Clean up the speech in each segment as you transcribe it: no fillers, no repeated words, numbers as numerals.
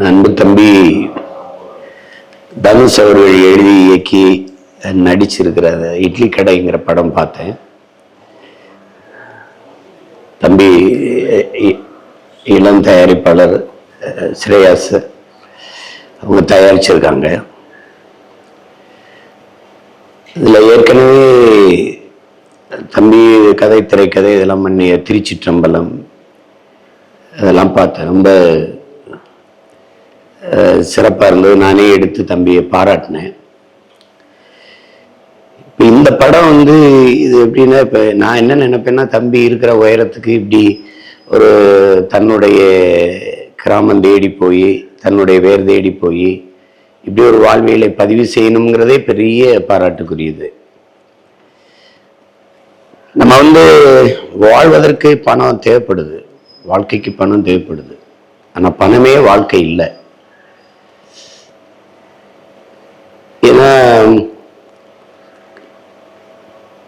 அன்பு தம்பி தனுஷ் அவர்கள் எழுதி இயக்கி நடிச்சிருக்கிற இட்லி கடைங்கிற படம் பார்த்தேன். தம்பி இளம் தயாரிப்பாளர் ஸ்ரேயாஸ் அவங்க தயாரிச்சிருக்காங்க. இதில் ஏற்கனவே தம்பி கதை திரைக்கதை இதெல்லாம் பண்ணிய திருச்சிற்றம்பலம் அதெல்லாம் பார்த்தேன். ரொம்ப சிறப்பாக இருந்தது. நானே எடுத்து தம்பியை பாராட்டினேன். இப்போ இந்த படம் இது எப்படின்னா, இப்போ நான் என்ன நினைப்பேன்னா, தம்பி இருக்கிற உயரத்துக்கு இப்படி ஒரு தன்னுடைய கிராமம் தேடி போய் தன்னுடைய வேர் தேடி போய் இப்படி ஒரு வாழ்வியலை பதிவு செய்யணுங்கிறதே பெரிய பாராட்டுக்குரியது. நம்ம வாழ்வதற்கு பணம் தேவைப்படுது, வாழ்க்கைக்கு பணம் தேவைப்படுது. ஆனால் பணமே வாழ்க்கை இல்லை. ஏன்னா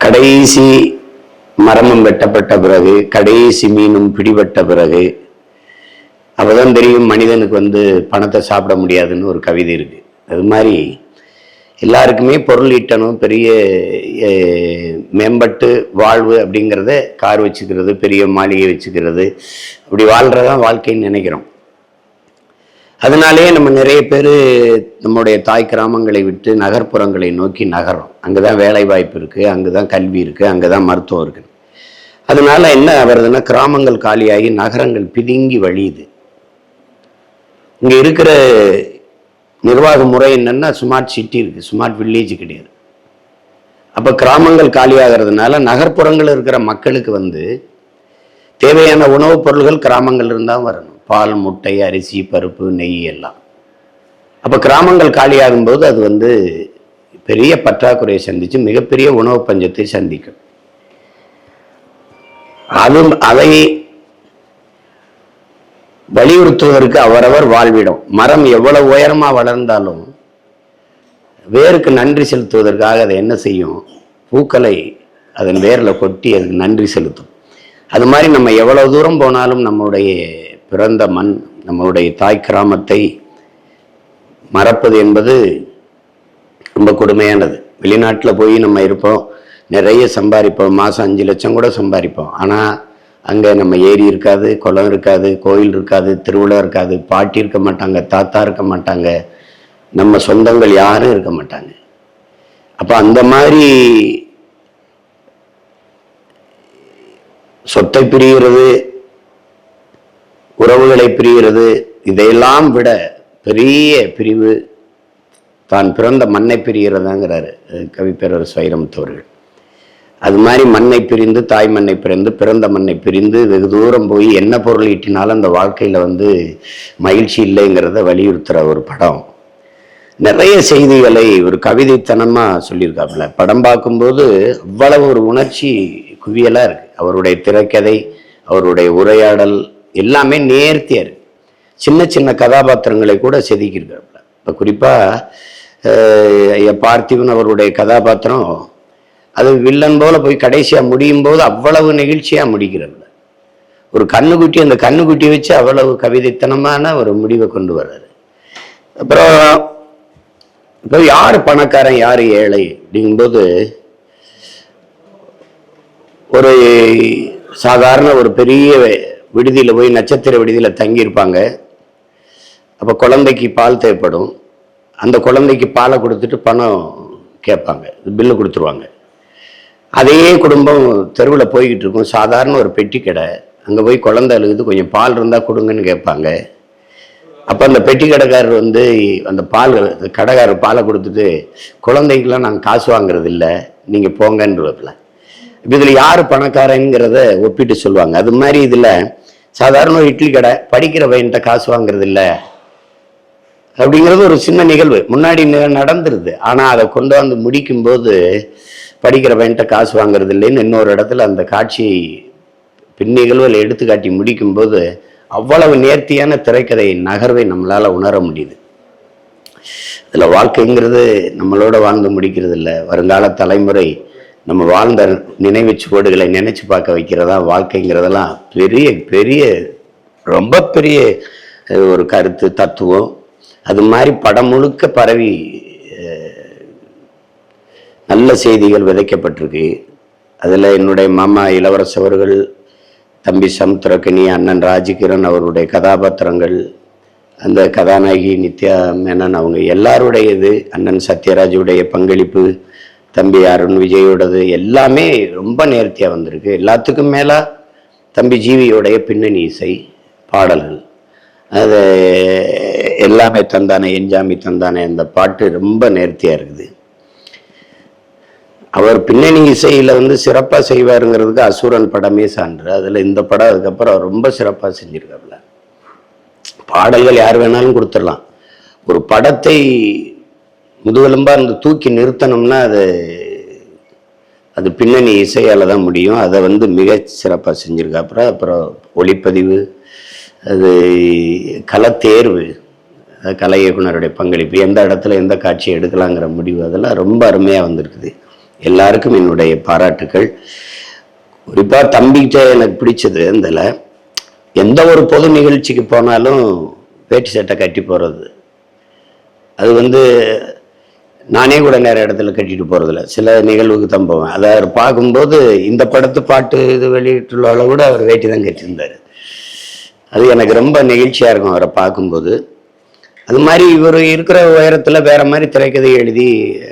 கடைசி மரமும் வெட்டப்பட்ட பிறகு, கடைசி மீனும் பிடிபட்ட பிறகு அப்பதான் தெரியும் மனிதனுக்கு பணத்தை சாப்பிட முடியாதுன்னு ஒரு கவிதை இருக்கு. அது மாதிரி எல்லாருக்குமே பொருள் ஈட்டணும், பெரிய மேம்பட்டு வாழ்வு அப்படிங்கிறத கார் வச்சுக்கிறது, பெரிய மாளிகை வச்சுக்கிறது, அப்படி வாழ்றதான் வாழ்க்கைன்னு நினைக்கிறோம். அதனாலே நம்ம நிறைய பேர் நம்முடைய தாய் கிராமங்களை விட்டு நகர்ப்புறங்களை நோக்கி நகரும். அங்கதான் வேலை வாய்ப்பு இருக்கு, அங்கதான் கல்வி இருக்கு, அங்கதான் மருத்துவம் இருக்கு. அதனால என்ன வருதுன்னா, கிராமங்கள் காலியாகி நகரங்கள் பிதுங்கி வழியுது. இங்க இருக்கிற நிர்வாக முறை என்னன்னா, ஸ்மார்ட் சிட்டி இருக்கு, ஸ்மார்ட் வில்லேஜ் கிடையாது. அப்ப கிராமங்கள் காலியாகிறதுனால நகர்ப்புறங்கள் இருக்கிற மக்களுக்கு தேவையான உணவுப் பொருள்கள் கிராமங்கள் இருந்தால் வரணும். பால், முட்டை, அரிசி, பருப்பு, நெய் எல்லாம். அப்போ கிராமங்கள் காலியாகும் போது அது பெரிய பற்றாக்குறையை சந்திச்சு மிகப்பெரிய உணவு பஞ்சத்தை சந்திக்கும். அதை வலியுறுத்துவதற்கு அவரவர் வாழ்விடம். மரம் எவ்வளவு உயரமா வளர்ந்தாலும் வேருக்கு நன்றி செலுத்துவதற்காக அதை என்ன செய்யும்? பூக்களை அதன் வேர்ல கொட்டி அதுக்கு நன்றி செலுத்தும். அது மாதிரி நம்ம எவ்வளவு தூரம் போனாலும் நம்முடைய பிறந்த மண், நம்மளுடைய தாய் கிராமத்தை மறப்பது என்பது ரொம்ப கொடுமையானது. வெளிநாட்டில் போய் நம்ம இருப்போம், நிறைய சம்பாதிப்போம், மாதம் 5 லட்சம் கூட சம்பாதிப்போம். ஆனால் அங்கே நம்ம ஏரி இருக்காது, குளம் இருக்காது, கோயில் இருக்காது, திருவிழா இருக்காது, பாட்டி இருக்க மாட்டாங்க, தாத்தா இருக்க மாட்டாங்க, நம்ம சொந்தங்கள் யாரும் இருக்க மாட்டாங்க. அப்போ அந்த மாதிரி சொத்தை பிரிகிறது, உறவுகளை பிரிகிறது, இதையெல்லாம் விட பெரிய பிரிவு தான் பிறந்த மண்ணை பிரிகிறதாங்கிறாரு கவிப்பேரரசு வைரமுத்து அவர்கள். அது மாதிரி மண்ணை பிரிந்து, தாய் மண்ணை பிரிந்து, பிறந்த மண்ணை பிரிந்து வெகு தூரம் போய் என்ன பொருள் ஈட்டினாலும் அந்த வாழ்க்கையில மகிழ்ச்சி இல்லைங்கிறத வலியுறுத்துற ஒரு படம். நிறைய செய்திகளை ஒரு கவிதைத்தனமா சொல்லியிருக்காப்புல. படம் பார்க்கும்போது அவ்வளவு ஒரு உணர்ச்சி குவியலா இருக்கு. அவருடைய திரைக்கதை, அவருடைய உரையாடல் எல்லாமே நேர்த்தியா இருக்கு. சின்ன சின்ன கதாபாத்திரங்களை கூட செதுக்கியிருக்காப்புல. இப்போ குறிப்பா பார்த்திபன் அவருடைய கதாபாத்திரம் அது வில்லன் போல போய் கடைசியா முடியும் போது அவ்வளவு நெகிழ்ச்சியா முடிக்கிறது. ஒரு கண்ணுக்குட்டி, அந்த கண்ணுக்குட்டி வச்சு அவ்வளவு கவிதைத்தனமான ஒரு முடிவை கொண்டு வர்றாரு. அப்புறம் இப்போ யாரு பணக்காரன் யாரு ஏழை அப்படிங்கும்போது, ஒரு சாதாரண ஒரு பெரிய விடுதியில போய் நட்சத்திர விடுதியில தங்கியிருப்பாங்க. அப்போ குழந்தைக்கு பால் தேவைப்படும். அந்த குழந்தைக்கு பாலை கொடுத்துட்டு பணம் கேட்பாங்க, பில்லு கொடுத்துருவாங்க. அதே குடும்பம் தெருவில் போய்கிட்டு இருக்கும், சாதாரண ஒரு பெட்டி கடை. அங்கே போய் குழந்தை அழுகுது, கொஞ்சம் பால் இருந்தால் கொடுங்கன்னு கேட்பாங்க. அப்போ அந்த பெட்டி கடைக்காரர் அந்த கடைக்காரர் பாலை கொடுத்துட்டு, குழந்தைக்கெல்லாம் நாங்கள் காசு வாங்குறது இல்லை, நீங்கள் போங்கன்றதுல. இப்போ இதில் யார் பணக்காரங்கிறத ஒப்பிட்டு சொல்லுவாங்க. அது மாதிரி இதில் சாதாரண ஒரு இட்லி கடை, படிக்கிற பையன்கிட்ட காசு வாங்குறது இல்லை அப்படிங்கிறது ஒரு சின்ன நிகழ்வு முன்னாடி நடந்துருது. ஆனால் அதை கொண்டு முடிக்கும்போது படிக்கிற பையன்கிட்ட காசு வாங்குறது இல்லைன்னு இன்னொரு இடத்துல அந்த காட்சியை பின்னிகழ்வுகளை எடுத்துக்காட்டி முடிக்கும்போது அவ்வளவு நேர்த்தியான திரைக்கதை நகர்வை நம்மளால உணர முடியுது. இதில் வாழ்க்கைங்கிறது நம்மளோட வாழ்ந்து முடிக்கிறது இல்லை. வருங்கால தலைமுறை நம்ம வாழ்ந்த நினைவு சுவடுகளை நினைச்சு பார்க்க வைக்கிறதா வாழ்க்கைங்கிறதெல்லாம் பெரிய பெரிய ரொம்ப பெரிய ஒரு கருத்து தத்துவம் அது மாதிரி படம் முழுக்க பரவி நல்ல செய்திகள் விதைக்கப்பட்டிருக்கு. அதில் என்னுடைய மாமா இளவரசு அவர்கள், தம்பி சமுத்திரக்கனி, அண்ணன் ராஜகிரண் அவருடைய கதாபாத்திரங்கள், அந்த கதாநாயகி நித்யா மேனன் அவங்க எல்லாருடையது, அண்ணன் சத்யராஜுடைய பங்களிப்பு, தம்பி அருண் விஜயோடது எல்லாமே ரொம்ப நேர்த்தியாக வந்திருக்கு. எல்லாத்துக்கும் மேலே தம்பி ஜீவியோடைய பின்னணி இசை பாடல்கள் அது எல்லாமே தந்தானே என்ஜாமி தந்தானே அந்த பாட்டு ரொம்ப நேர்த்தியாக இருக்குது. அவர் பின்னணி இசையில் சிறப்பாக செய்வாருங்கிறதுக்கு அசுரன் படமே சான்று. அதில் இந்த படம் அதுக்கப்புறம் ரொம்ப சிறப்பாக செஞ்சுருக்காப்புல. பாடல்கள் யார் வேணாலும் கொடுத்துடலாம். ஒரு படத்தை முதுகெலும்பாக அந்த தூக்கி நிறுத்தணும்னா அது பின்னணி இசையால் தான் முடியும். அதை மிக சிறப்பாக செஞ்சுருக்காப்புற. அப்புறம் ஒளிப்பதிவு, அது கலைத்தேர்வு, கலை இயக்குனருடைய பங்களிப்பு, எந்த இடத்துல எந்த காட்சியை எடுக்கலாங்கிற முடிவு, அதெல்லாம் ரொம்ப அருமையாக வந்திருக்குது. எல்லாருக்கும் என்னுடைய பாராட்டுக்கள். குறிப்பாக தம்பிக்கிட்ட எனக்கு பிடிச்சது இதில் எந்த ஒரு பொது நிகழ்ச்சிக்கு போனாலும் வேட்டி சட்டை கட்டி போகிறது. அது நானே கூட நேர இடத்துல கட்டிட்டு போகிறதில்ல, சில நிகழ்வுக்கு தான் போவேன். அதை அவர் பார்க்கும்போது இந்த படத்து பாட்டு இது வெளியிட்டுள்ள கூட அவர் வேட்டி தான் கட்டியிருந்தார். அது எனக்கு ரொம்ப நெகிழ்ச்சியாக இருக்கும் அவரை பார்க்கும்போது. அது மாதிரி இவர் இருக்கிற உயரத்தில் வேற மாதிரி திரைக்கதை எழுதி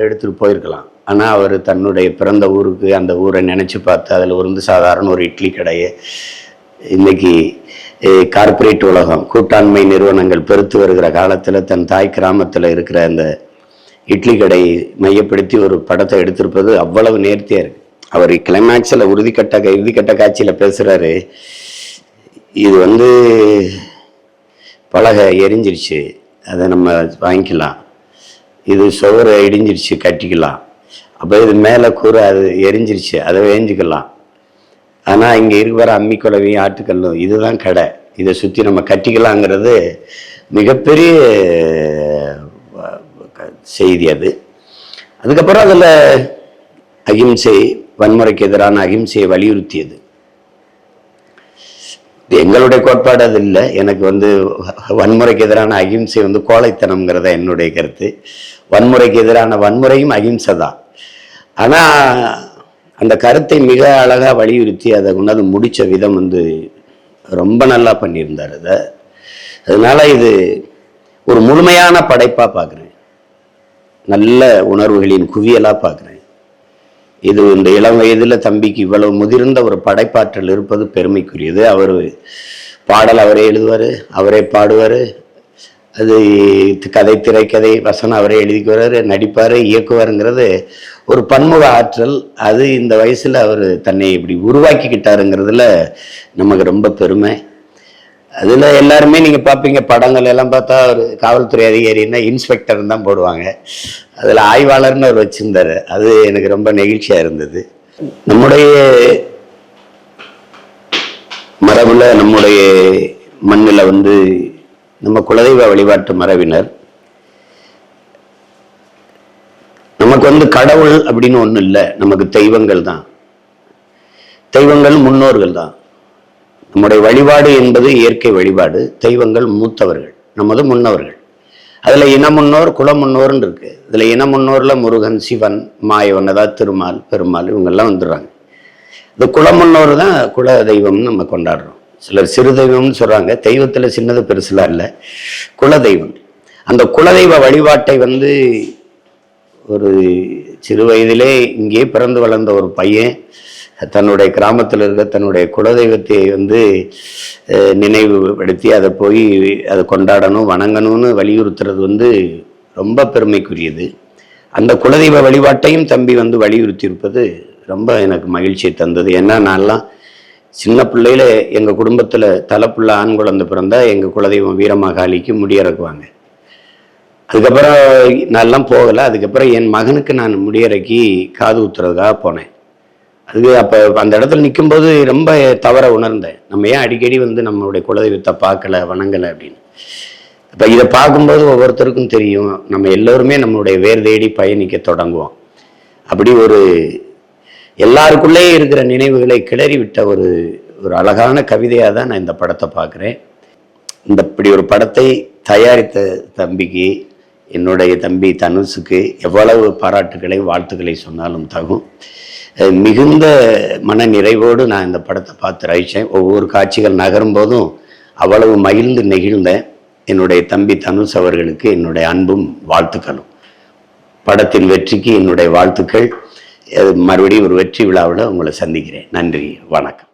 எடுத்துகிட்டு போயிருக்கலாம். ஆனால் அவர் தன்னுடைய பிறந்த ஊருக்கு, அந்த ஊரை நினச்சி பார்த்து அதில் சாதாரண ஒரு இட்லி கடையை இன்னைக்கு கார்ப்பரேட் உலகம், கூட்டாண்மை நிறுவனங்கள் பெருத்து வருகிற காலத்தில் தன் தாய் கிராமத்தில் இருக்கிற அந்த இட்லி கடை மையப்படுத்தி ஒரு படத்தை எடுத்திருப்பது அவ்வளவு நேர்த்தியாக இருக்கு. அவர் கிளைமேக்ஸில் இறுதிக்கட்ட காட்சியில் பேசுகிறாரு, இது பலகை எரிஞ்சிருச்சு, அதை நம்ம வாங்கிக்கலாம், இது சுவரை இடிஞ்சிருச்சு கட்டிக்கலாம், அப்போ இது மேலே கூரை அது எரிஞ்சிருச்சு அதை வேஞ்சிக்கலாம், ஆனால் இங்கே இருக்கிற அம்மி குலவையும் ஆட்டுக்கல்லும் இதுதான் கடை, இதை சுற்றி நம்ம கட்டிக்கலாங்கிறது மிகப்பெரிய செய்தி. அதுக்கப்புறம் அதில் அகிம்சை, வன்முறைக்கு எதிரான அகிம்சையை வலியுறுத்தியது. எங்களுடைய கோட்பாடு அது இல்லை. எனக்கு வன்முறைக்கு எதிரான அகிம்சை கோழைத்தனம்ங்கிறத என்னுடைய கருத்து. வன்முறைக்கு எதிரான வன்முறையும் அகிம்சை தான். ஆனால் அந்த கருத்தை மிக அழகாக வலியுறுத்தி அதை கொண்டாந்து முடித்த விதம் ரொம்ப நல்லா பண்ணியிருந்தார். அதனால இது ஒரு முழுமையான படைப்பாக பார்க்குறேன், நல்ல உணர்வுகளின் குவியலாக பார்க்குறேன். இது இந்த இளம் வயதில் தம்பிக்கு இவ்வளவு முதிர்ந்த ஒரு படைப்பாற்றல் இருப்பது பெருமைக்குரியது. அவர் பாடல் அவரே எழுதுவார், அவரே பாடுவார், அது கதை திரைக்கதை வசனம் அவரே எழுதிக்குவார், நடிப்பார், இயக்குவாருங்கிறது ஒரு பன்முக ஆற்றல். அது இந்த வயசில் அவர் தன்னை இப்படி உருவாக்கிக்கிட்டாருங்கிறதுல நமக்கு ரொம்ப பெருமை. அதில் எல்லாருமே நீங்கள் பார்ப்பீங்க, படங்கள் எல்லாம் பார்த்தா ஒரு காவல்துறை அதிகாரின்னா இன்ஸ்பெக்டர் தான் போடுவாங்க, அதில் ஆய்வாளர்னு அவர் வச்சுருந்தார். அது எனக்கு ரொம்ப நெகிழ்ச்சியாக இருந்தது. நம்முடைய மரபில், நம்முடைய மண்ணில் நம்ம குலதெய்வ வழிபாட்டு மரபினர் நமக்கு கடவுள் அப்படின்னு ஒன்றும் இல்லை, நமக்கு தெய்வங்கள் தான். தெய்வங்கள் முன்னோர்கள் தான். நம்முடைய வழிபாடு என்பது இயற்கை வழிபாடு, தெய்வங்கள் மூத்தவர்கள், நமது முன்னவர்கள். அதில் இன முன்னோர், குல முன்னோர்னு இருக்கு. இதில் இன முன்னோரில் முருகன், சிவன், மாயவன், அதாவது திருமால், பெருமாள், இவங்கெல்லாம் வந்துடுறாங்க. இந்த குல முன்னோர் தான் குல தெய்வம்னு நம்ம கொண்டாடுறோம். சிலர் சிறு தெய்வம்னு சொல்கிறாங்க. தெய்வத்தில் சின்னது பெருசுலாம் இல்லை, குலதெய்வம். அந்த குலதெய்வ வழிபாட்டை ஒரு சிறு வயதிலே இங்கே பிறந்து வளர்ந்த ஒரு பையன் தன்னுடைய கிராமத்தில் இருக்க தன்னுடைய குலதெய்வத்தை நினைவுபடுத்தி அதை போய் அதை கொண்டாடணும், வணங்கணும்னு வலியுறுத்துறது ரொம்ப பெருமைக்குரியது. அந்த குலதெய்வ வழிபாட்டையும் தம்பி வலியுறுத்தி இருப்பது ரொம்ப எனக்கு மகிழ்ச்சியை தந்தது. ஏன்னா நான்லாம் சின்ன பிள்ளையில எங்கள் குடும்பத்தில் தலைப்புள்ள ஆண் குழந்தை பிறந்தா எங்கள் குலதெய்வம் வீரமாகாளிக்கு முடியிறக்குவாங்க. அதுக்கப்புறம் நான்லாம் போகலை. அதுக்கப்புறம் என் மகனுக்கு நான் முடியிறக்கி காது ஊத்துறதுக்காக போனேன். அப்போ அந்த இடத்துல நிற்கும்போது ரொம்ப தவற உணர்ந்தேன். நம்ம ஏன் அடிக்கடி நம்மளுடைய குலதெய்வத்தை பார்க்கல, வணங்கலை அப்படின்னு. இப்போ இதை பார்க்கும்போது ஒவ்வொருத்தருக்கும் தெரியும், நம்ம எல்லோருமே நம்மளுடைய வேர் தேடி பயணிக்க தொடங்குவோம். அப்படி எல்லாருக்குள்ளேயே இருக்கிற நினைவுகளை கிளறி விட்ட ஒரு அழகான கவிதையாக தான் நான் இந்த படத்தை பார்க்குறேன். இப்படி ஒரு படத்தை தயாரித்த தம்பிக்கு, என்னுடைய தம்பி தனுஷுக்கு எவ்வளவு பாராட்டுகளை வாழ்த்துக்களை சொன்னாலும் தகும். மிகுந்த மன நிறைவோடு நான் இந்த படத்தை பார்த்து ரசித்தேன். ஒவ்வொரு காட்சிகள் நகரும் போதும் அவ்வளவு மகிழ்ந்து நெகிழ்ந்தேன். என்னுடைய தம்பி தனுஷ் அவர்களுக்கு என்னுடைய அன்பும் வாழ்த்துக்களும். படத்தின் வெற்றிக்கு என்னுடைய வாழ்த்துக்கள். மறுபடியும் ஒரு வெற்றி விழாவில் உங்களை சந்திக்கிறேன். நன்றி, வணக்கம்.